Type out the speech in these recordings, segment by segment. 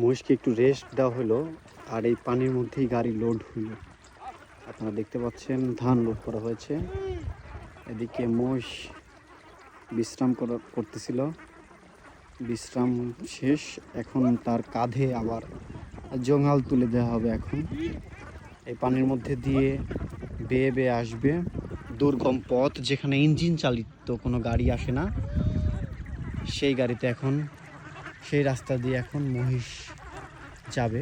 মহিষকে একটু রেস্ট দেওয়া হলো, আর এই পানির মধ্যেই গাড়ি লোড হইলো। আপনারা দেখতে পাচ্ছেন ধান লোড করা হয়েছে। এদিকে মহিষ বিশ্রাম করতেছিল। বিশ্রাম শেষ, এখন তার কাঁধে আবার জঙাল তুলে দেওয়া হবে। এখন এই পানির মধ্যে দিয়ে বেয়ে বেয়ে আসবে দুর্গম পথ, যেখানে ইঞ্জিন চালিত কোনো গাড়ি আসে না, সেই গাড়িতে এখন সেই রাস্তা দিয়ে এখন মহিষ যাবে।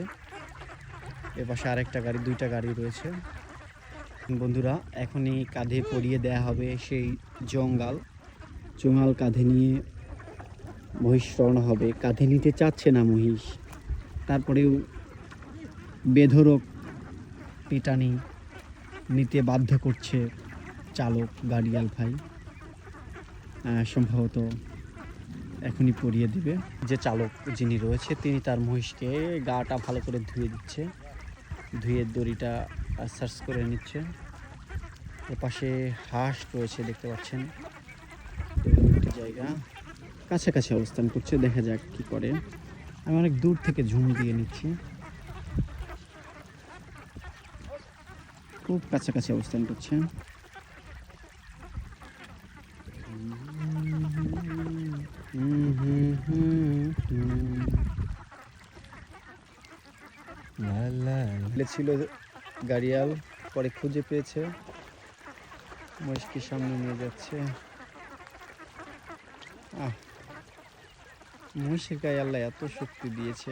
এপাশে আরেকটা গাড়ি, দুইটা গাড়ি রয়েছে। বন্ধুরা, এখনই কাঁধে পরিয়ে দেয়া হবে সেই জঙ্গাল কাঁধে নিয়ে মহিষ রওনা হবে। কাঁধে নিতে চাচ্ছে না মহিষ, তারপরেও বেধড়ক পিটানি নিতে বাধ্য করছে চালক গাড়িয়াল ভাই। সম্ভবত এখনই পরিয়ে দিবে। যে চালক যিনি রয়েছে তিনি তার মহিষকে গাটা ভালো করে ধুয়ে দিচ্ছে, ধুয়ে দড়িটা সার্চ করে নিচ্ছে। এপাশে হাঁস রয়েছে, দেখতে পাচ্ছেন। একটি জায়গা কাছাকাছি অবস্থান করছে, দেখা যাক কি করে। আমি অনেক দূর থেকে ঝুম দিয়ে নিচ্ছি, খুব কাছাকাছি অবস্থান করছে। ছিল গাড়িয়াল, পরে খুঁজে পেয়েছে, মহিষকে সামনে নিয়ে যাচ্ছে। মহিষের গায়ে আল্লাহ এত শক্তি দিয়েছে।